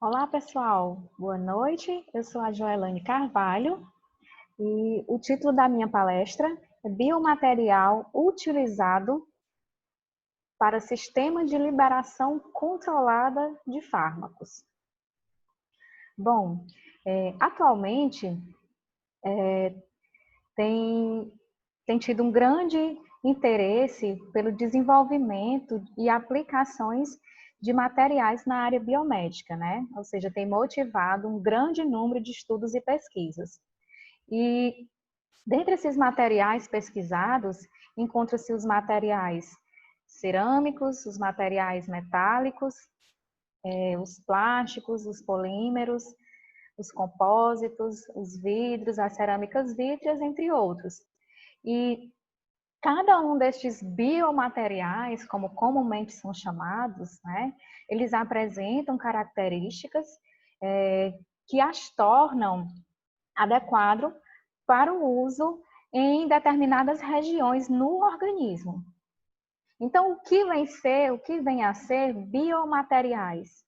Olá, pessoal. Boa noite. Eu sou a Joelane Carvalho e o título da minha palestra é Biomaterial utilizado para sistema de liberação controlada de fármacos. Bom, atualmente tem, tem tido um grande interesse pelo desenvolvimento e aplicações de materiais na área biomédica, né? Ou seja, tem motivado um grande número de estudos e pesquisas. E dentre esses materiais pesquisados, encontram-se os materiais cerâmicos, os materiais metálicos, os plásticos, os polímeros, os compósitos, os vidros, as cerâmicas vítreas, entre outros. E cada um destes biomateriais, como comumente são chamados, né, eles apresentam características que as tornam adequado para o uso em determinadas regiões no organismo. Então, o que vem a ser biomateriais?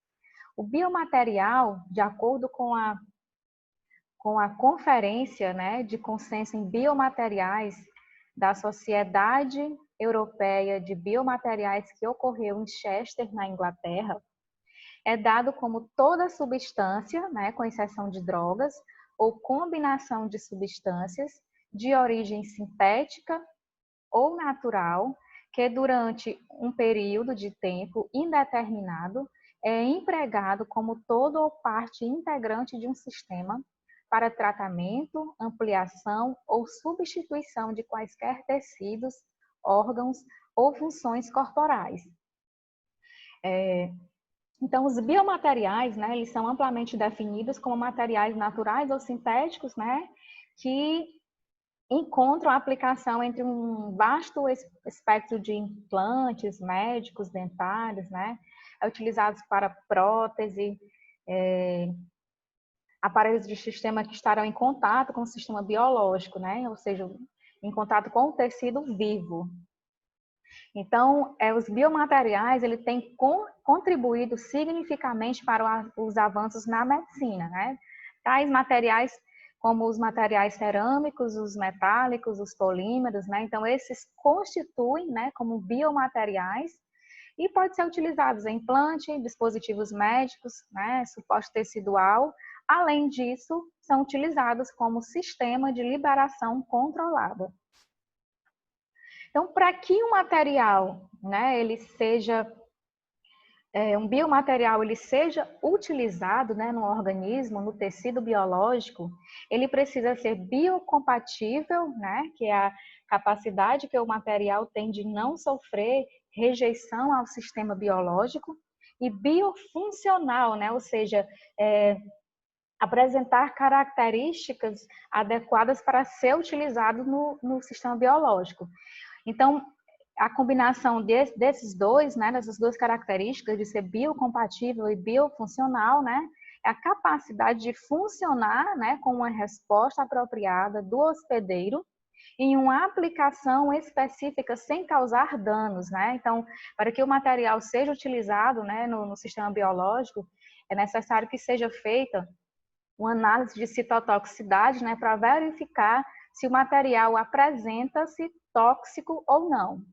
O biomaterial, de acordo com a Conferência, né, de Consenso em Biomateriais da Sociedade Europeia de Biomateriais, que ocorreu em Chester, na Inglaterra, é dado como toda substância, né, com exceção de drogas, ou combinação de substâncias de origem sintética ou natural, que durante um período de tempo indeterminado é empregado como todo ou parte integrante de um sistema para tratamento, ampliação ou substituição de quaisquer tecidos, órgãos ou funções corporais. Então, os biomateriais, né, eles são amplamente definidos como materiais naturais ou sintéticos, né, que encontram aplicação entre um vasto espectro de implantes médicos, dentários, né, utilizados para prótese, aparelhos de sistema que estarão em contato com o sistema biológico, né, ou seja, em contato com o tecido vivo. Então, os biomateriais ele têm contribuído significativamente para os avanços na medicina, né? Tais materiais como os materiais cerâmicos, os metálicos, os polímeros, né? Então, esses constituem, né, como biomateriais e podem ser utilizados em implante, dispositivos médicos, né, suporte tecidual. Além disso, são utilizados como sistema de liberação controlada. Então, para que um material, né, ele seja um biomaterial, ele seja utilizado, né, no organismo, no tecido biológico, ele precisa ser biocompatível, né, que é a capacidade que o material tem de não sofrer rejeição ao sistema biológico, e biofuncional, né, ou seja, apresentar características adequadas para ser utilizado no sistema biológico. Então, a combinação desses dois, né, dessas duas características de ser biocompatível e biofuncional, né, é a capacidade de funcionar, né, com uma resposta apropriada do hospedeiro em uma aplicação específica sem causar danos, né? Então, para que o material seja utilizado, né, no sistema biológico, é necessário que seja feita uma análise de citotoxicidade, né, para verificar se o material apresenta-se tóxico ou não.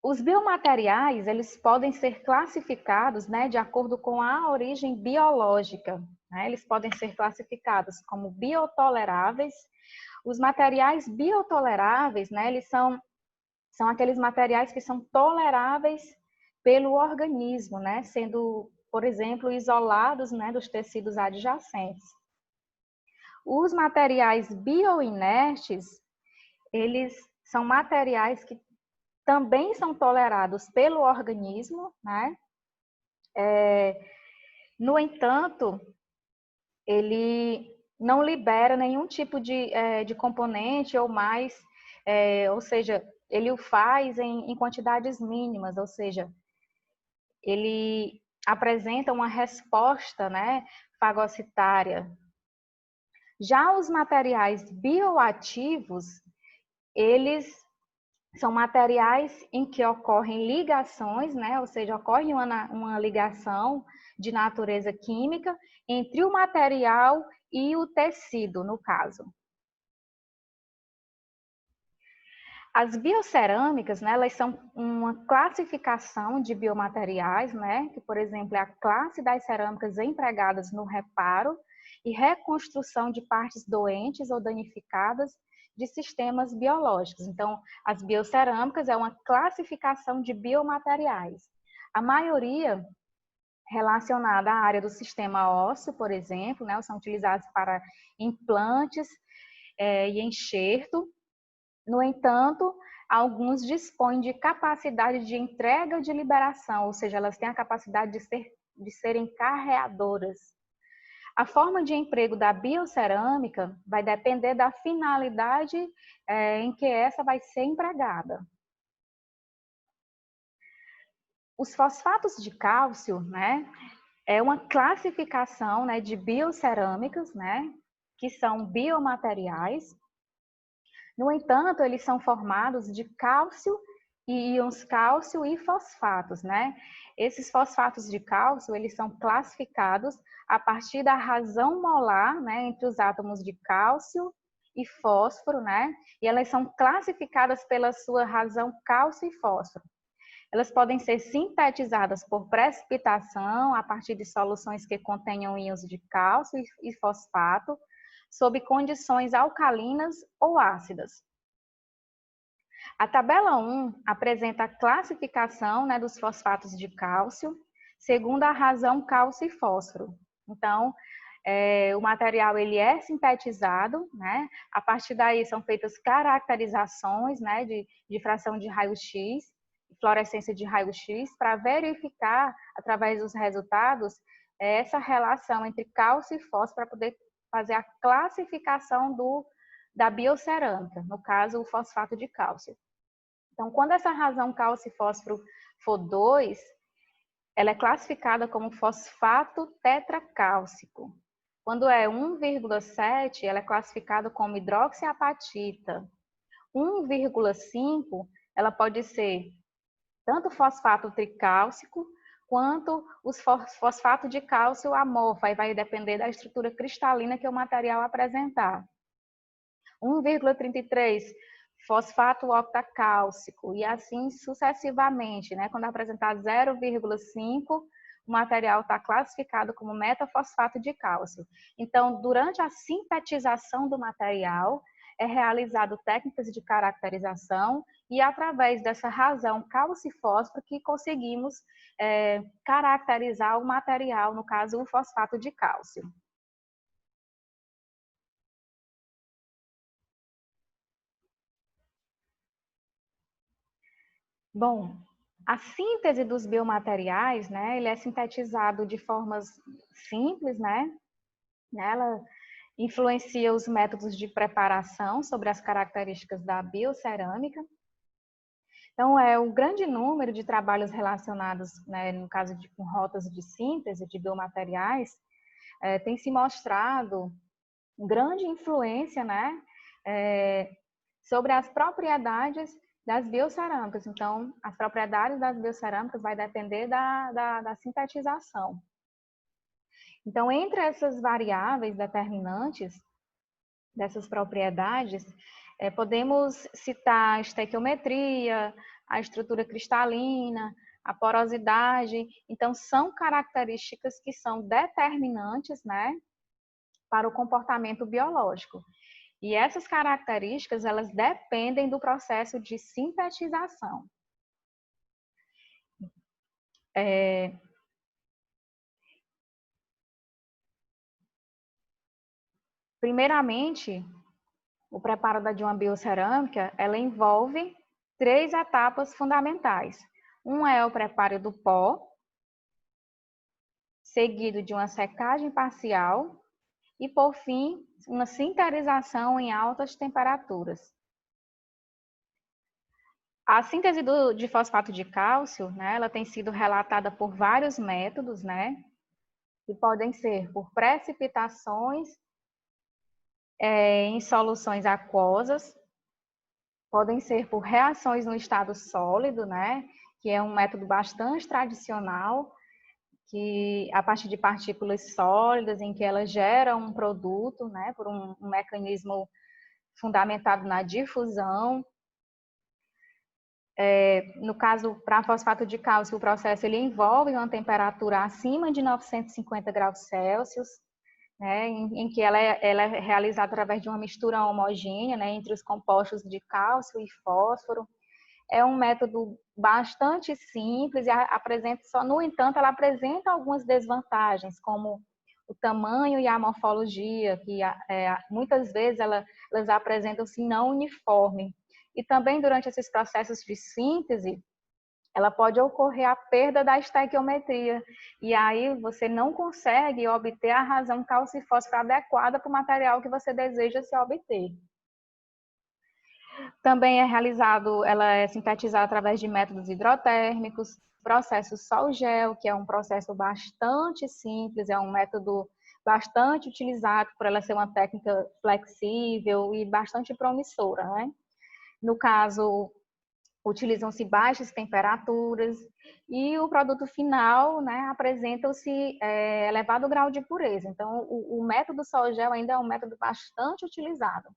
Os biomateriais, eles podem ser classificados, né, de acordo com a origem biológica, né? Eles podem ser classificados como biotoleráveis. Os materiais biotoleráveis, né, eles são aqueles materiais que são toleráveis pelo organismo, né, sendo, por exemplo, isolados, né, dos tecidos adjacentes. Os materiais bioinertes, eles são materiais que também são tolerados pelo organismo, né? No entanto, ele não libera nenhum tipo de componente ou mais, ou seja, ele o faz em quantidades mínimas, ou seja, ele apresenta uma resposta, né, fagocitária. Já os materiais bioativos, eles São materiais em que ocorrem ligações, né? Ou seja, ocorre uma ligação de natureza química entre o material e o tecido, no caso. As biocerâmicas, né, elas são uma classificação de biomateriais, né, que, por exemplo, é a classe das cerâmicas empregadas no reparo e reconstrução de partes doentes ou danificadas de sistemas biológicos. Então, as biocerâmicas é uma classificação de biomateriais. A maioria relacionada à área do sistema ósseo, por exemplo, né, são utilizados para implantes e enxerto. No entanto, alguns dispõem de capacidade de entrega de liberação, ou seja, elas têm a capacidade de serem carreadoras. A forma de emprego da biocerâmica vai depender da finalidade em que essa vai ser empregada. Os fosfatos de cálcio, né, é uma classificação, né, de biocerâmicas, né, que são biomateriais. No entanto, eles são formados de cálcio e íons cálcio e fosfatos, né? Esses fosfatos de cálcio, eles são classificados a partir da razão molar, né, entre os átomos de cálcio e fósforo, né? E elas são classificadas pela sua razão cálcio e fósforo. Elas podem ser sintetizadas por precipitação a partir de soluções que contenham íons de cálcio e fosfato, sob condições alcalinas ou ácidas. A tabela 1 apresenta a classificação, né, dos fosfatos de cálcio, segundo a razão cálcio e fósforo. Então, o material ele é sintetizado, né? A partir daí são feitas caracterizações, né, de fração de raio-x, fluorescência de raio-x, para verificar, através dos resultados, essa relação entre cálcio e fósforo, para poder fazer a classificação da biocerâmica, no caso, o fosfato de cálcio. Então, quando essa razão cálcio e fósforo for 2, ela é classificada como fosfato tetracálcico. Quando é 1,7, ela é classificada como hidroxiapatita. 1,5, ela pode ser tanto fosfato tricálcico quanto os fosfato de cálcio amorfo, aí vai depender da estrutura cristalina que o material apresentar. 1,33, fosfato octacálcico, e assim sucessivamente, né? Quando apresentar 0,5, o material está classificado como metafosfato de cálcio. Então, durante a sintetização do material, é realizado técnicas de caracterização e através dessa razão cálcio e fósforo que conseguimos caracterizar o material, no caso, o fosfato de cálcio. Bom, a síntese dos biomateriais, né, ele é sintetizado de formas simples, né? Ela influencia os métodos de preparação sobre as características da biocerâmica. Então, o grande número de trabalhos relacionados, né, no caso com rotas de síntese de biomateriais, tem se mostrado grande influência, né, sobre as propriedades das biocerâmicas. Então, as propriedades das biocerâmicas vai depender da sintetização. Então, entre essas variáveis determinantes dessas propriedades, podemos citar a estequiometria, a estrutura cristalina, a porosidade. Então, são características que são determinantes, né, para o comportamento biológico. E essas características, elas dependem do processo de sintetização. Primeiramente, o preparo de uma biocerâmica, ela envolve 3 etapas fundamentais. Um é o preparo do pó, seguido de uma secagem parcial e, por fim, uma sinterização em altas temperaturas. A síntese de fosfato de cálcio, né, ela tem sido relatada por vários métodos, né, que podem ser por precipitações em soluções aquosas, podem ser por reações no estado sólido, né? Que é um método bastante tradicional, que a partir de partículas sólidas, em que elas geram um produto, né? Por um mecanismo fundamentado na difusão. No caso, para fosfato de cálcio, o processo ele envolve uma temperatura acima de 950 graus Celsius, né, em que ela é realizada através de uma mistura homogênea, né, entre os compostos de cálcio e fósforo. É um método bastante simples e apresenta só, no entanto, ela apresenta algumas desvantagens, como o tamanho e a morfologia, que muitas vezes elas apresentam-se não uniforme. E também durante esses processos de síntese, ela pode ocorrer a perda da estequiometria, e aí você não consegue obter a razão cálcio-fósforo adequada para o material que você deseja se obter. Também ela é sintetizada através de métodos hidrotérmicos, processo sol-gel, que é um processo bastante simples, é um método bastante utilizado por ela ser uma técnica flexível e bastante promissora, né? No caso, utilizam-se baixas temperaturas e o produto final, né, apresenta-se elevado grau de pureza. Então, o método sol-gel ainda é um método bastante utilizado.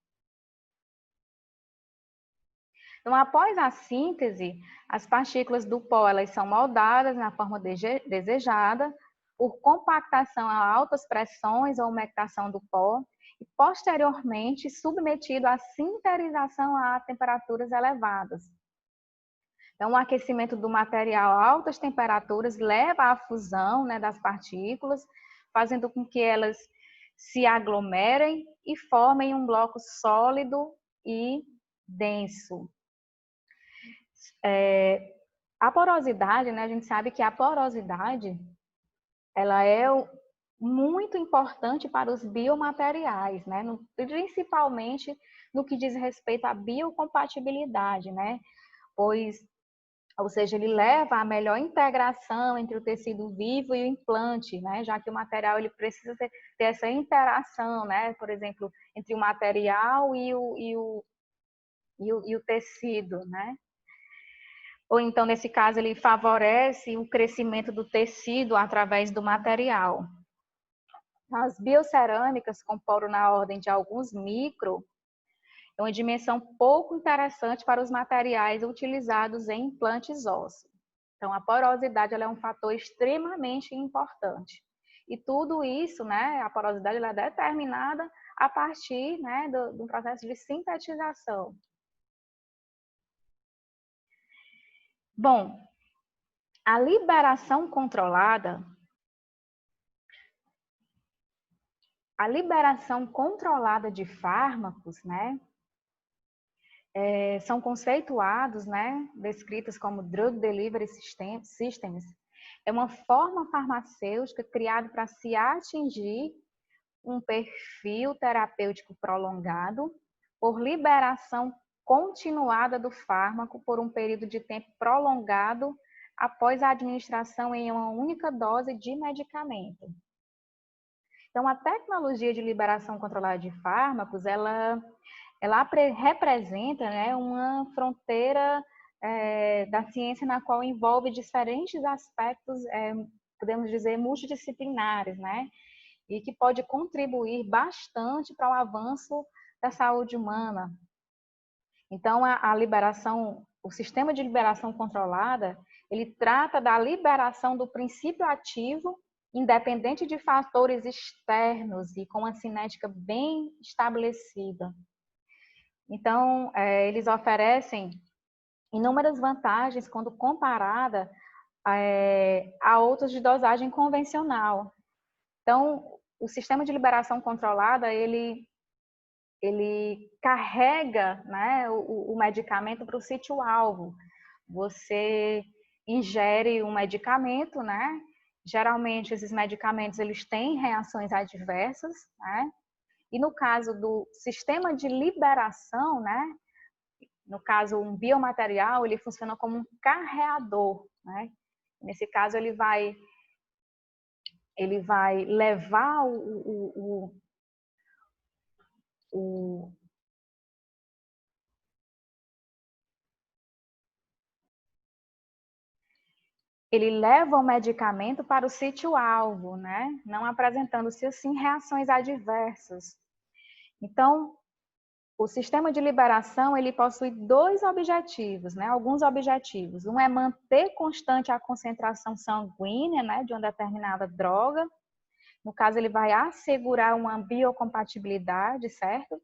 Então, após a síntese, as partículas do pó elas são moldadas na forma desejada por compactação a altas pressões ou umectação do pó e, posteriormente, submetido à sinterização a temperaturas elevadas. Então, o aquecimento do material a altas temperaturas leva à fusão, né, das partículas, fazendo com que elas se aglomerem e formem um bloco sólido e denso. A porosidade, né, a gente sabe que a porosidade ela é muito importante para os biomateriais, né, principalmente no que diz respeito à biocompatibilidade, né, ou seja, ele leva à melhor integração entre o tecido vivo e o implante, né? Já que o material ele precisa ter essa interação, né? Por exemplo, entre o material e o tecido, né? Ou então, nesse caso, ele favorece o crescimento do tecido através do material. As biocerâmicas, com poro na ordem de alguns micro, é uma dimensão pouco interessante para os materiais utilizados em implantes ósseos. Então, a porosidade ela é um fator extremamente importante. E tudo isso, né, a porosidade ela é determinada a partir, né, do processo de sintetização. Bom, a liberação controlada de fármacos, né, são conceituados, né, descritos como Drug Delivery Systems, é uma forma farmacêutica criada para se atingir um perfil terapêutico prolongado por liberação continuada do fármaco por um período de tempo prolongado após a administração em uma única dose de medicamento. Então, a tecnologia de liberação controlada de fármacos, ela representa, né, uma fronteira da ciência na qual envolve diferentes aspectos, podemos dizer, multidisciplinares, né, e que pode contribuir bastante para o avanço da saúde humana. Então, o sistema de liberação controlada, ele trata da liberação do princípio ativo, independente de fatores externos e com uma cinética bem estabelecida. Então, eles oferecem inúmeras vantagens quando comparada a outros de dosagem convencional. Então, o sistema de liberação controlada, ele carrega, né, o medicamento para o sítio-alvo. Você ingere um medicamento, né? Geralmente, esses medicamentos eles têm reações adversas, né? E no caso do sistema de liberação, né? No caso, um biomaterial, ele funciona como um carreador, né? Nesse caso, ele vai levar o ele leva o medicamento para o sítio-alvo, né? Não apresentando-se, assim, reações adversas. Então, o sistema de liberação, ele possui dois objetivos, né? Alguns objetivos. Um é manter constante a concentração sanguínea, né, de uma determinada droga. No caso, ele vai assegurar uma biocompatibilidade, certo?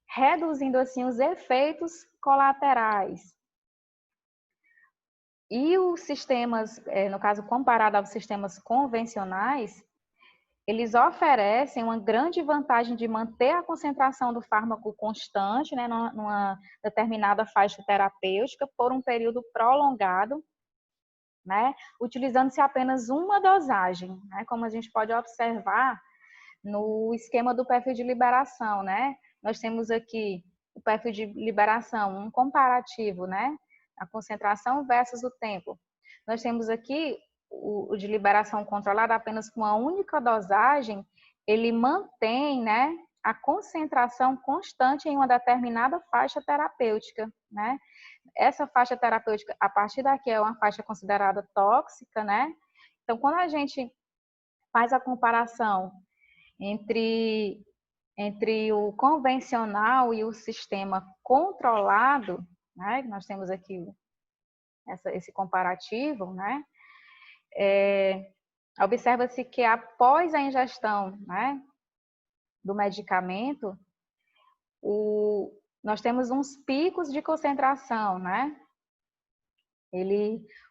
Reduzindo, assim, os efeitos colaterais. E os sistemas, no caso, comparado aos sistemas convencionais, eles oferecem uma grande vantagem de manter a concentração do fármaco constante, né, numa determinada faixa terapêutica por um período prolongado, né, utilizando-se apenas uma dosagem, né, como a gente pode observar no esquema do perfil de liberação, né? Nós temos aqui o perfil de liberação, um comparativo, né? A concentração versus o tempo. Nós temos aqui o de liberação controlada apenas com uma única dosagem, ele mantém, né, a concentração constante em uma determinada faixa terapêutica, né? Essa faixa terapêutica, a partir daqui, é uma faixa considerada tóxica, né? Então, quando a gente faz a comparação entre, entre o convencional e o sistema controlado, né? Nós temos aqui esse comparativo, né? Observa-se que após a ingestão, né, do medicamento, nós temos uns picos de concentração, né?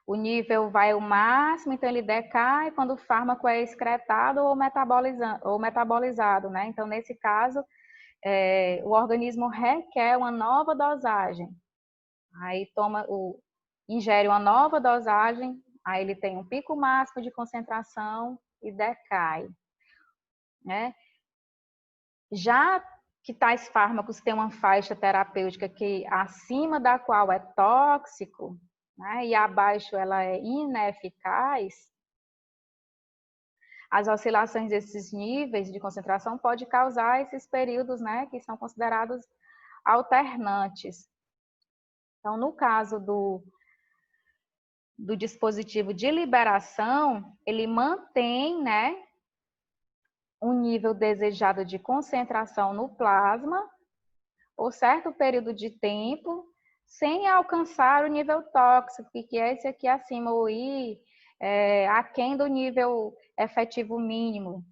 O nível vai ao máximo, então ele decai quando o fármaco é excretado ou metabolizado, né? Então, nesse caso, o organismo requer uma nova dosagem. Aí ingere uma nova dosagem, aí ele tem um pico máximo de concentração e decai, né? Já que tais fármacos têm uma faixa terapêutica que acima da qual é tóxico, né, e abaixo ela é ineficaz, as oscilações desses níveis de concentração podem causar esses períodos, né, que são considerados alternantes. Então, no caso do dispositivo de liberação, ele mantém, né, um nível desejado de concentração no plasma por certo período de tempo, sem alcançar o nível tóxico, que é esse aqui acima, ou ir aquém do nível efetivo mínimo.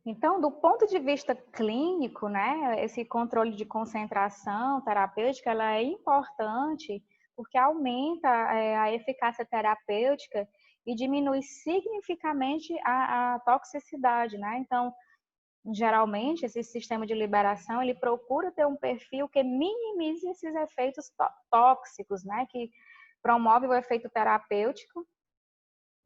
Então, do ponto de vista clínico, né, esse controle de concentração terapêutica, ela é importante porque aumenta a eficácia terapêutica e diminui significativamente a toxicidade, né? Então, geralmente, esse sistema de liberação, ele procura ter um perfil que minimize esses efeitos tóxicos, né? Que promove o efeito terapêutico,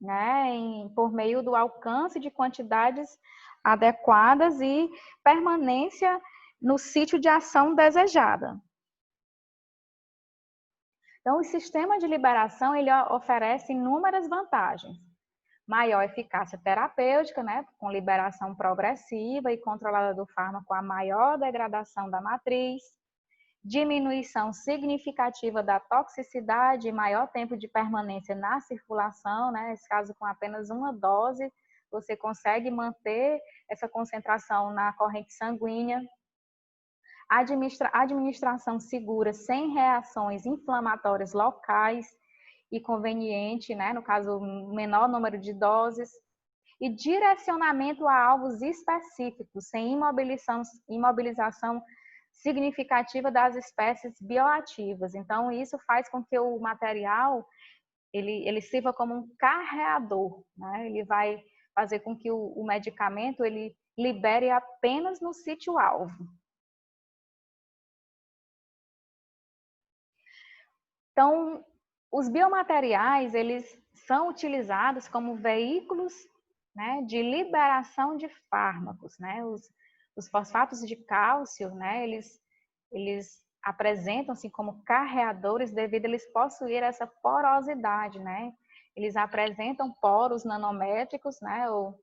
né? Por meio do alcance de quantidades adequadas e permanência no sítio de ação desejada. Então, o sistema de liberação, ele oferece inúmeras vantagens. Maior eficácia terapêutica, né, com liberação progressiva e controlada do fármaco, a maior degradação da matriz, diminuição significativa da toxicidade e maior tempo de permanência na circulação, né, nesse caso com apenas uma dose, você consegue manter essa concentração na corrente sanguínea, administração segura, sem reações inflamatórias locais e conveniente, né, no caso, menor número de doses, e direcionamento a alvos específicos, sem imobilização significativa das espécies bioativas. Então, isso faz com que o material ele sirva como um carreador, né? Ele vai fazer com que o medicamento ele libere apenas no sítio-alvo. Então, os biomateriais, eles são utilizados como veículos, né, de liberação de fármacos, né? Os fosfatos de cálcio, né, eles apresentam-se como carreadores devido a eles possuir essa porosidade, né? Eles apresentam poros nanométricos, né, ou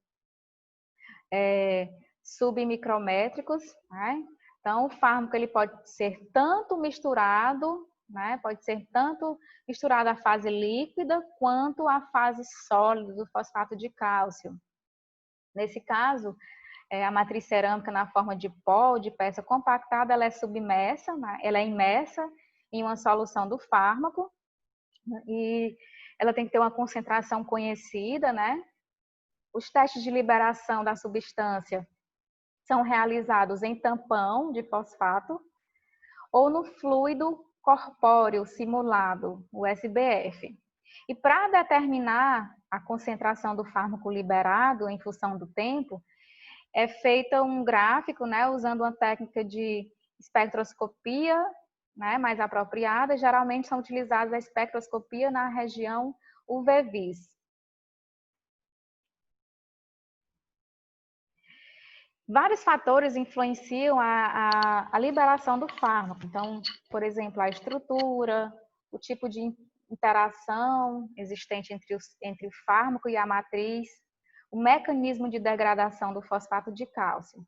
submicrométricos, né? Então, o fármaco ele pode ser tanto misturado, né? Pode ser tanto misturado à fase líquida quanto à fase sólida do fosfato de cálcio. Nesse caso, a matriz cerâmica na forma de pó, de peça compactada, ela é submersa, né? Ela é imersa em uma solução do fármaco, né? E ela tem que ter uma concentração conhecida, né? Os testes de liberação da substância são realizados em tampão de fosfato ou no fluido corpóreo simulado, o SBF. E para determinar a concentração do fármaco liberado em função do tempo, é feita um gráfico, né, usando uma técnica de espectroscopia, né, mais apropriada. Geralmente são utilizadas a espectroscopia na região UV-Vis. Vários fatores influenciam a liberação do fármaco. Então, por exemplo, a estrutura, o tipo de interação existente entre o fármaco e a matriz, o mecanismo de degradação do fosfato de cálcio.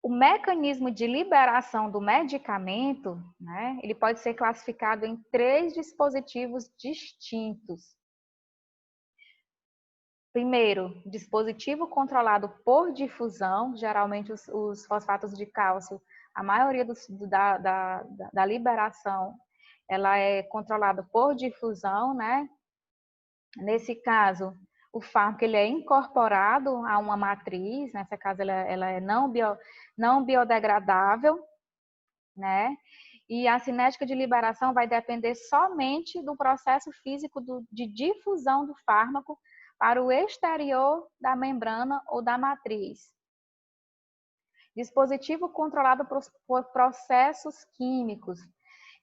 O mecanismo de liberação do medicamento, né, ele pode ser classificado em 3 dispositivos distintos. Primeiro, dispositivo controlado por difusão, geralmente os fosfatos de cálcio, a maioria da liberação, ela é controlada por difusão, né? Nesse caso, o fármaco ele é incorporado a uma matriz, nessa caso ela é não biodegradável, né? E a cinética de liberação vai depender somente do processo físico de difusão do fármaco para o exterior da membrana ou da matriz. Dispositivo controlado por processos químicos.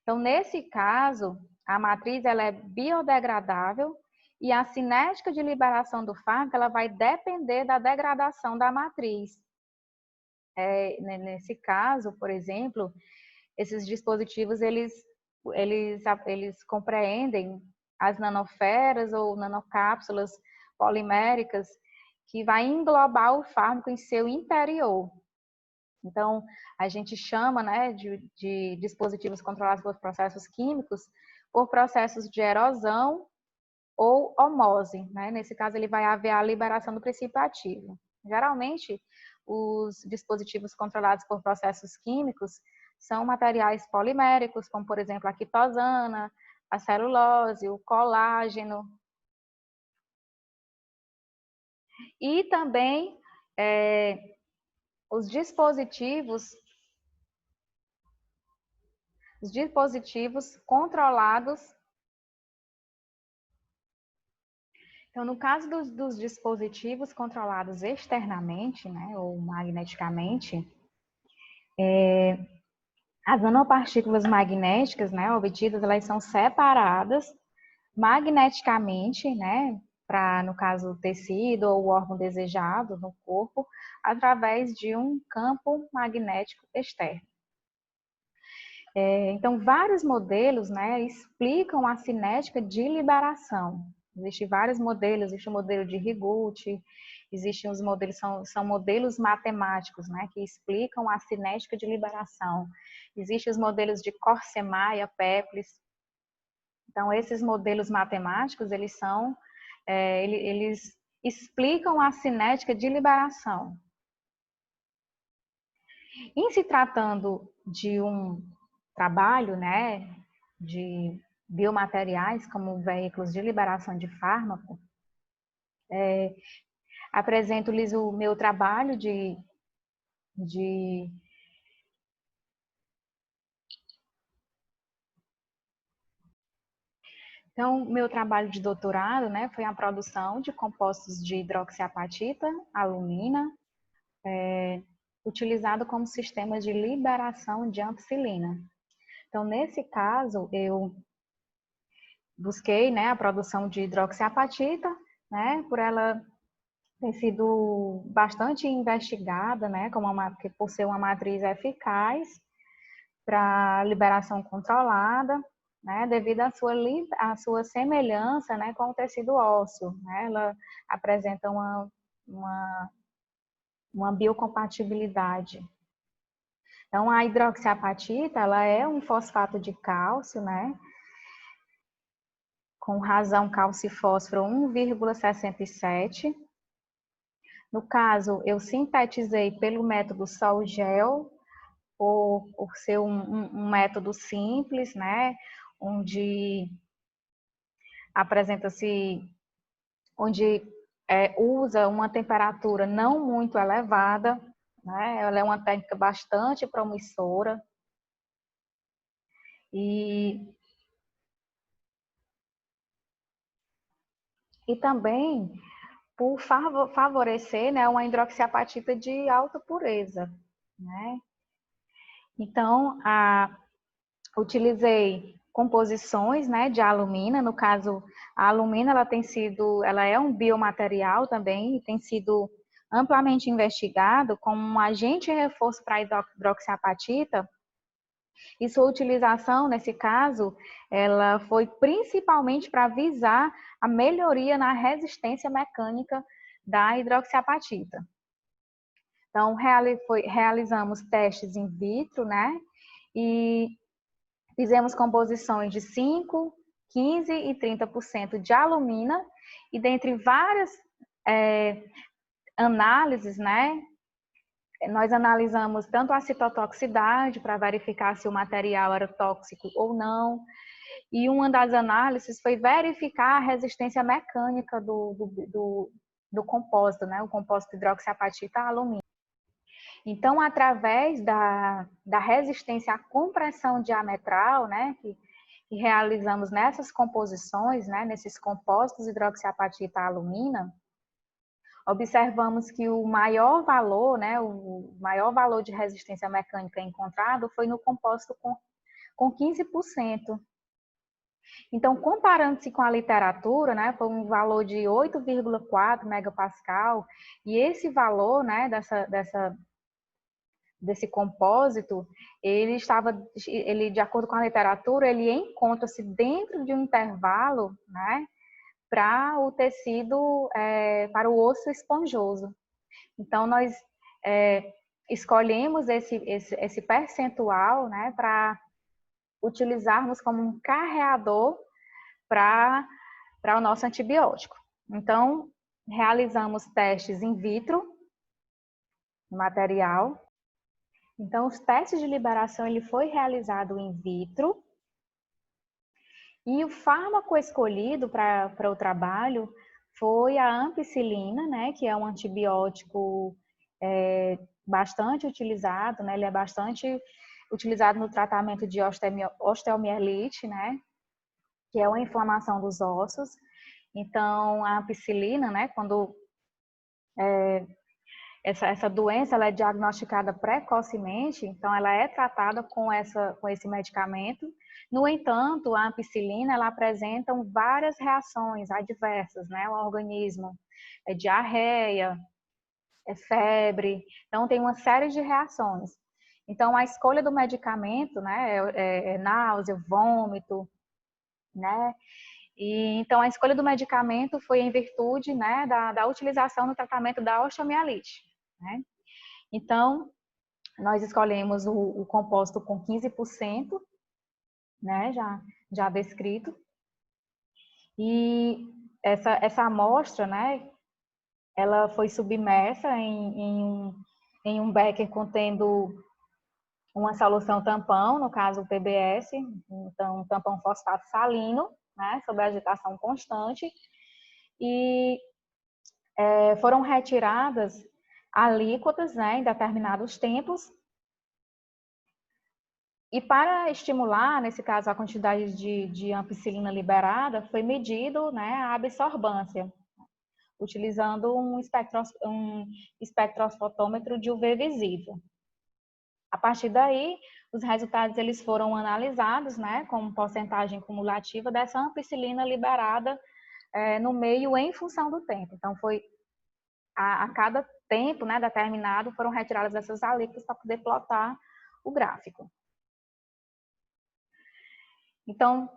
Então, nesse caso, a matriz ela é biodegradável e a cinética de liberação do fármaco ela vai depender da degradação da matriz. Nesse caso, por exemplo, esses dispositivos eles compreendem as nanoféras ou nanocápsulas poliméricas que vai englobar o fármaco em seu interior. Então, a gente chama, né, de dispositivos controlados por processos químicos por processos de erosão ou homose, né? Nesse caso, ele vai haver a liberação do princípio ativo. Geralmente, os dispositivos controlados por processos químicos são materiais poliméricos, como, por exemplo, a quitosana, a celulose, o colágeno. E também os dispositivos controlados. Então, no caso dos dispositivos controlados externamente, né, ou magneticamente, as nanopartículas magnéticas, né, obtidas, elas são separadas magneticamente, né, para, no caso, o tecido ou o órgão desejado no corpo, através de um campo magnético externo. Então, vários modelos, né, explicam a cinética de liberação. Existem vários modelos, existe o modelo de Higuchi, existem os modelos, são modelos matemáticos, né, que explicam a cinética de liberação. Existem os modelos de Corsemaier, Peplis. Então, esses modelos matemáticos, eles explicam a cinética de liberação. Em se tratando de um trabalho, né, de biomateriais como veículos de liberação de fármaco, apresento-lhes o meu trabalho Então, meu trabalho de doutorado, né, foi a produção de compostos de hidroxiapatita, alumina, utilizado como sistema de liberação de ampicilina. Então, nesse caso, eu busquei, né, a produção de hidroxiapatita, né, por ela ter sido bastante investigada, né, por ser uma matriz eficaz para liberação controlada, né, devido à sua semelhança, né, com o tecido ósseo, né, ela apresenta uma biocompatibilidade. Então, a hidroxiapatita, ela é um fosfato de cálcio, né? Com razão cálcio e fósforo 1,67. No caso, eu sintetizei pelo método sol-gel, por ser um método simples, né? Onde apresenta-se, onde usa uma temperatura não muito elevada, né? Ela é uma técnica bastante promissora. E também por favorecer, né, uma hidroxiapatita de alta pureza, né? Então, utilizei composições, né, de alumina. No caso, a alumina ela é um biomaterial também e tem sido amplamente investigado como um agente de reforço para a hidroxiapatita. E sua utilização, nesse caso, ela foi principalmente para visar a melhoria na resistência mecânica da hidroxiapatita. Então, realizamos testes in vitro, né? E fizemos composições de 5, 15 e 30% de alumina, e dentre várias análises, né? Nós analisamos tanto a citotoxicidade para verificar se o material era tóxico ou não, e uma das análises foi verificar a resistência mecânica do compósito, né? O compósito hidroxiapatita à alumina. Então, através da resistência à compressão diametral, né, que realizamos nessas composições, né, nesses compostos hidroxiapatita à alumina, observamos que o maior valor, né, o maior valor de resistência mecânica encontrado foi no compósito com 15%. Então, comparando-se com a literatura, né, foi um valor de 8,4 megapascal, e esse valor, né, desse compósito, ele, de acordo com a literatura, ele encontra-se dentro de um intervalo, né, para o tecido, para o osso esponjoso. Então, nós escolhemos esse percentual, né, para utilizarmos como um carreador para o nosso antibiótico. Então, realizamos testes in vitro no material. Então, os testes de liberação ele foi realizado in vitro, e o fármaco escolhido para o trabalho foi a ampicilina, né, que é um antibiótico bastante utilizado, né, ele é bastante utilizado no tratamento de osteomielite, né, que é uma inflamação dos ossos. Então, a ampicilina, né, quando essa doença ela é diagnosticada precocemente, então ela é tratada com esse medicamento. No entanto, a ampicilina ela apresenta várias reações adversas, né, ao organismo. É diarreia, é febre, então tem uma série de reações. Então, a escolha do medicamento, né, é náusea, vômito, né, e então a escolha do medicamento foi em virtude, né, da utilização no tratamento da osteomielite, né. Então, nós escolhemos o composto com 15%, né, já descrito, e essa amostra, né, ela foi submersa em um becker contendo uma solução tampão, no caso o PBS, então um tampão fosfato salino, né, sob agitação constante, e foram retiradas alíquotas, né, em determinados tempos. E para estimular, nesse caso, a quantidade de ampicilina liberada, foi medido, né, a absorvância, utilizando um espectrosfotômetro de UV visível. A partir daí, os resultados eles foram analisados, né, como porcentagem cumulativa dessa ampicilina liberada no meio em função do tempo. Então, foi a cada tempo, né, determinado, foram retiradas essas alíquotas para poder plotar o gráfico. Então,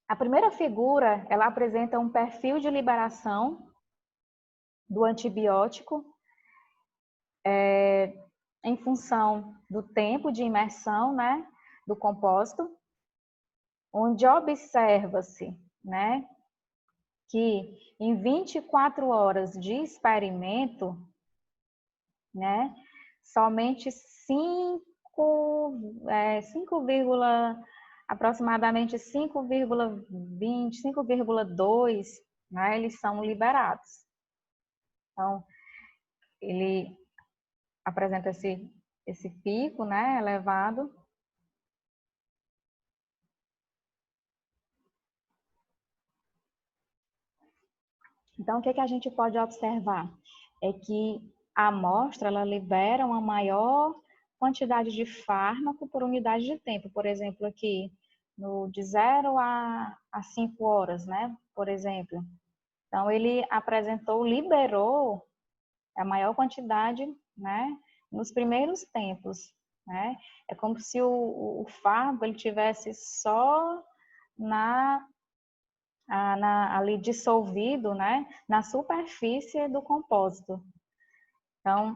a primeira figura, ela apresenta um perfil de liberação do antibiótico em função do tempo de imersão, né, do compósito, onde observa-se, né, que em 24 horas de experimento, né, somente 5,20, 5,2, né, eles são liberados. Então, ele apresenta esse pico, né, elevado. Então, o que a gente pode observar? É que a amostra, ela libera uma maior quantidade de fármaco por unidade de tempo. Por exemplo, aqui, de 0 a 5 horas, né? Por exemplo. Então, ele liberou a maior quantidade, né? Nos primeiros tempos, né? É como se o fármaco ele tivesse só ali dissolvido, né, na superfície do compósito. Então,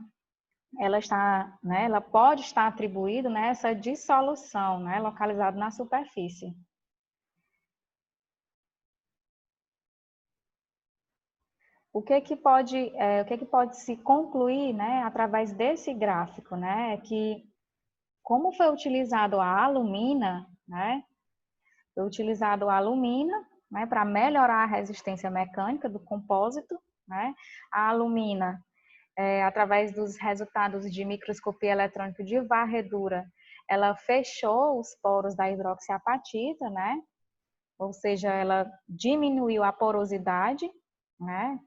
ela pode estar atribuída, né, essa dissolução, né, localizada na superfície. O que pode se concluir, né, através desse gráfico, né, é que como foi utilizado a alumina, né, foi utilizado a alumina, né, para melhorar a resistência mecânica do compósito, né, a alumina através dos resultados de microscopia eletrônica de varredura, ela fechou os poros da hidroxiapatita, né? Ou seja, ela diminuiu a porosidade, né?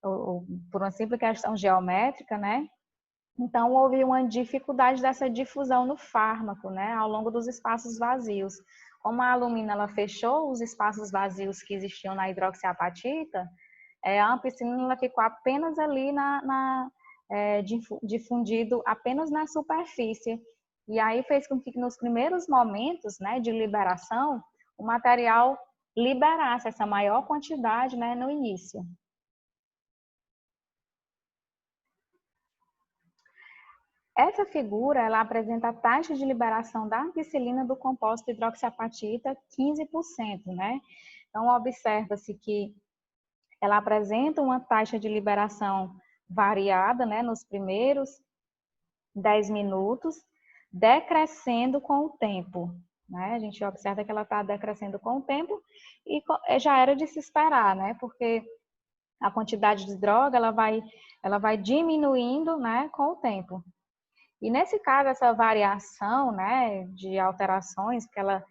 Por uma simples questão geométrica, né? Então, houve uma dificuldade dessa difusão no fármaco, né? Ao longo dos espaços vazios. Como a alumina ela fechou os espaços vazios que existiam na hidroxiapatita, a ampicilina ficou apenas ali difundido apenas na superfície. E aí fez com que nos primeiros momentos, né, de liberação, o material liberasse essa maior quantidade, né, no início. Essa figura, ela apresenta a taxa de liberação da ampicilina do compósito hidroxiapatita 15%, né? Então, observa-se que ela apresenta uma taxa de liberação variada, né, nos primeiros 10 minutos, decrescendo com o tempo. Né? A gente observa que ela está decrescendo com o tempo e já era de se esperar, né? Porque a quantidade de droga ela vai diminuindo, né, com o tempo. E nesse caso, essa variação, né, de alterações, que ela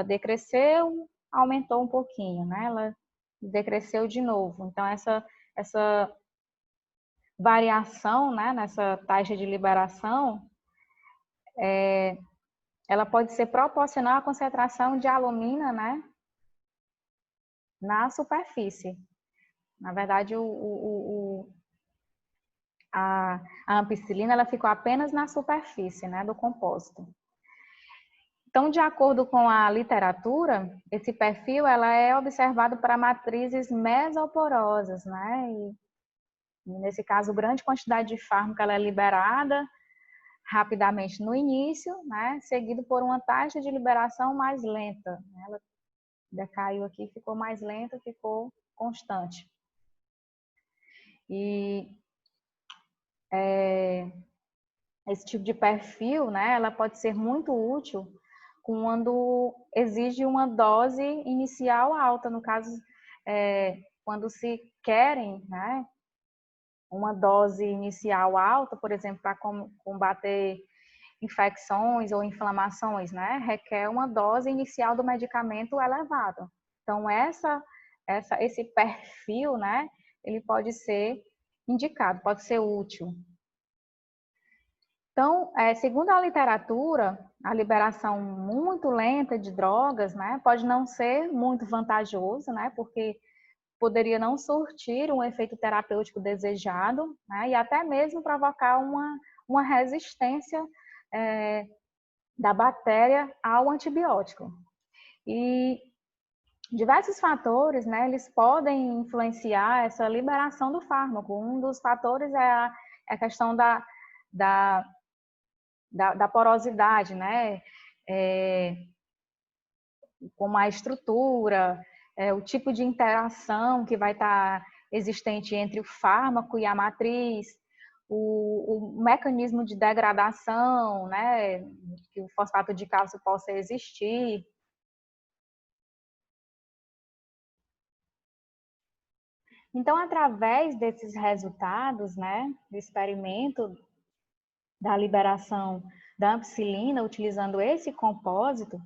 decresceu, aumentou um pouquinho, né? Ela decresceu de novo. Então, essa variação, né, nessa taxa de liberação, ela pode ser proporcional à concentração de alumina, né, na superfície. Na verdade, a ampicilina ela ficou apenas na superfície, né, do compósito. Então, de acordo com a literatura, esse perfil ela é observado para matrizes mesoporosas, né? E nesse caso, grande quantidade de fármaco ela é liberada rapidamente no início, né? Seguido por uma taxa de liberação mais lenta. Ela decaiu aqui, ficou mais lenta, ficou constante. E esse tipo de perfil, né? Ela pode ser muito útil quando exige uma dose inicial alta, no caso, quando se querem, né, uma dose inicial alta, por exemplo, para combater infecções ou inflamações, né, requer uma dose inicial do medicamento elevada. Então, esse perfil, né, ele pode ser indicado, pode ser útil. Então, segundo a literatura, a liberação muito lenta de drogas, né, pode não ser muito vantajoso, né, porque poderia não surtir um efeito terapêutico desejado, né, e até mesmo provocar uma resistência da bactéria ao antibiótico. E diversos fatores, né, eles podem influenciar essa liberação do fármaco. Um dos fatores é a questão da da porosidade, né? Como a estrutura, o tipo de interação que vai estar existente entre o fármaco e a matriz, o mecanismo de degradação, né, que o fosfato de cálcio possa existir. Então, através desses resultados, né, do experimento da liberação da ampicilina, utilizando esse compósito,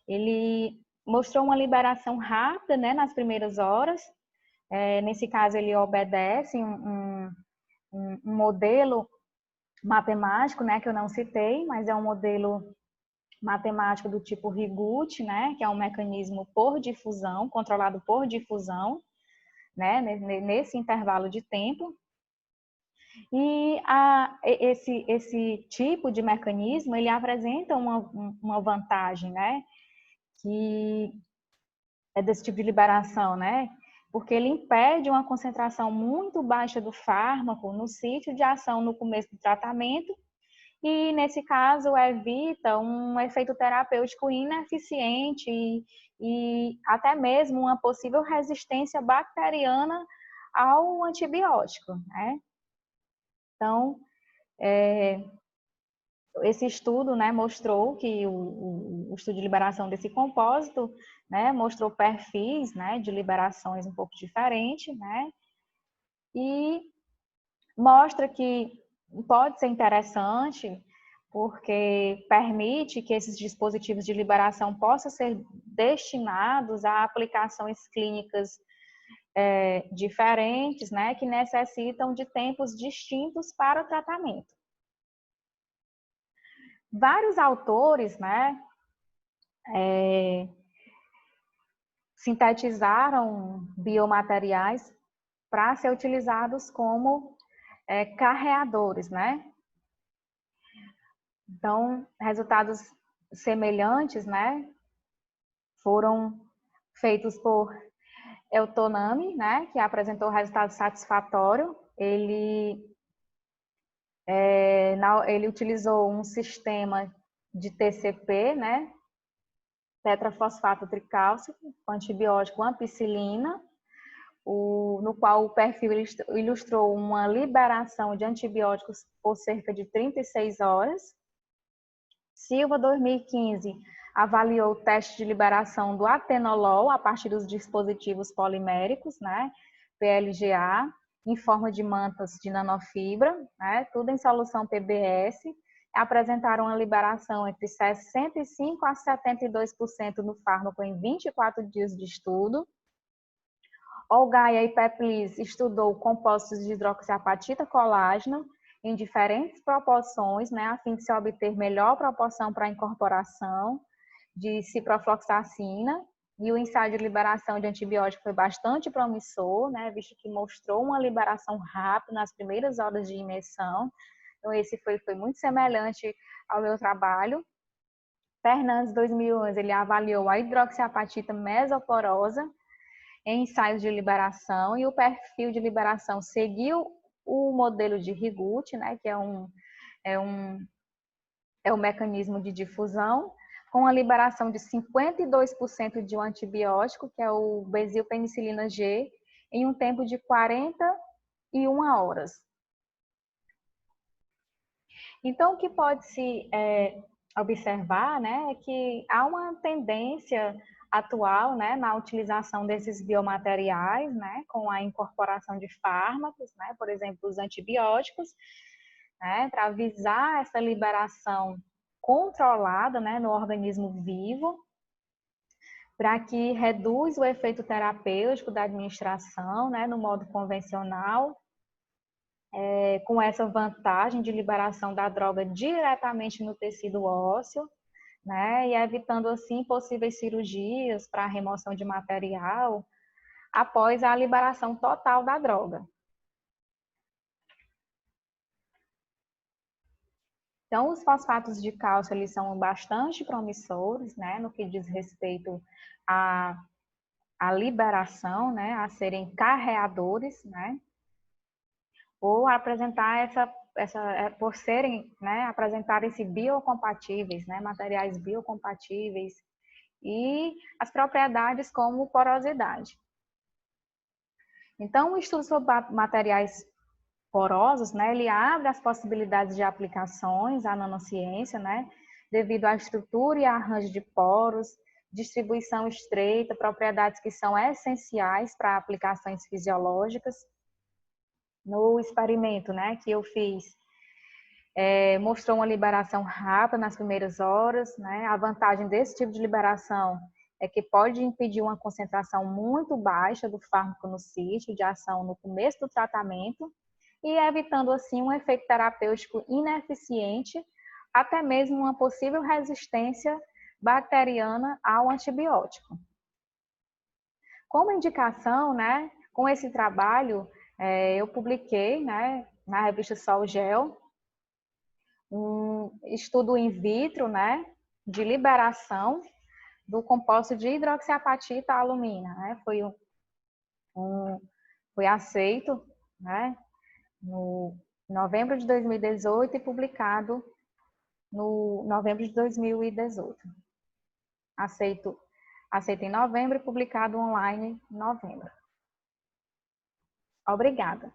ele mostrou uma liberação rápida, né, nas primeiras horas. Nesse caso, ele obedece um modelo matemático, né, que eu não citei, mas é um modelo matemático do tipo Rigut, né, que é um mecanismo por difusão, controlado por difusão, né, nesse intervalo de tempo. E esse tipo de mecanismo, ele apresenta uma vantagem, né, que é desse tipo de liberação, né, porque ele impede uma concentração muito baixa do fármaco no sítio de ação no começo do tratamento e, nesse caso, evita um efeito terapêutico ineficiente e até mesmo uma possível resistência bacteriana ao antibiótico, né? Então, esse estudo, né, mostrou que o estudo de liberação desse compósito, né, mostrou perfis, né, de liberações um pouco diferentes, né, e mostra que pode ser interessante porque permite que esses dispositivos de liberação possam ser destinados a aplicações clínicas diferentes, né, que necessitam de tempos distintos para o tratamento. Vários autores, né, sintetizaram biomateriais para ser utilizados como carreadores, né? Então, resultados semelhantes, né, foram feitos por Eltonami, né, que apresentou resultado satisfatório. Ele utilizou um sistema de TCP, né, tetrafosfato tricálcico, com antibiótico ampicilina, no qual o perfil ilustrou uma liberação de antibióticos por cerca de 36 horas. Silva, 2015, avaliou o teste de liberação do atenolol a partir dos dispositivos poliméricos, né, PLGA, em forma de mantas de nanofibra, né, tudo em solução PBS, apresentaram uma liberação entre 65% a 72% no fármaco em 24 dias de estudo. Olgaia e Peplis estudou compostos de hidroxiapatita colágeno em diferentes proporções, né, a fim de se obter melhor proporção para a incorporação de ciprofloxacina, e o ensaio de liberação de antibiótico foi bastante promissor, né, visto que mostrou uma liberação rápida nas primeiras horas de imersão. Então, esse foi muito semelhante ao meu trabalho. Fernandes, 2011, ele avaliou a hidroxiapatita mesoporosa em ensaios de liberação, e o perfil de liberação seguiu o modelo de Rigut, né, que é um mecanismo de difusão, com a liberação de 52% de um antibiótico, que é o Benzilpenicilina G, em um tempo de 41 horas. Então, o que pode se observar, né, é que há uma tendência atual, né, na utilização desses biomateriais, né, com a incorporação de fármacos, né, por exemplo, os antibióticos, né, para visar essa liberação controlada, né, no organismo vivo, para que reduz o efeito terapêutico da administração, né, no modo convencional, com essa vantagem de liberação da droga diretamente no tecido ósseo, né, e evitando assim possíveis cirurgias para remoção de material após a liberação total da droga. Então, os fosfatos de cálcio, eles são bastante promissores, né, no que diz respeito à liberação, né, a serem carreadores, né, ou apresentar essa por serem, né, apresentarem-se biocompatíveis, né, materiais biocompatíveis, e as propriedades como porosidade. Então, o estudo sobre materiais porosos, né, ele abre as possibilidades de aplicações à nanociência, né, devido à estrutura e arranjo de poros, distribuição estreita, propriedades que são essenciais para aplicações fisiológicas. No experimento, né, que eu fiz, mostrou uma liberação rápida nas primeiras horas, né? A vantagem desse tipo de liberação é que pode impedir uma concentração muito baixa do fármaco no sítio de ação no começo do tratamento e evitando assim um efeito terapêutico ineficiente, até mesmo uma possível resistência bacteriana ao antibiótico. Como indicação, né, com esse trabalho, eu publiquei, né, na revista Sol Gel, um estudo in vitro, né, de liberação do composto de hidroxiapatita alumina, né, foi aceito, né, no novembro de 2018 e publicado no novembro de 2018. Aceito em novembro e publicado online em novembro. Obrigada.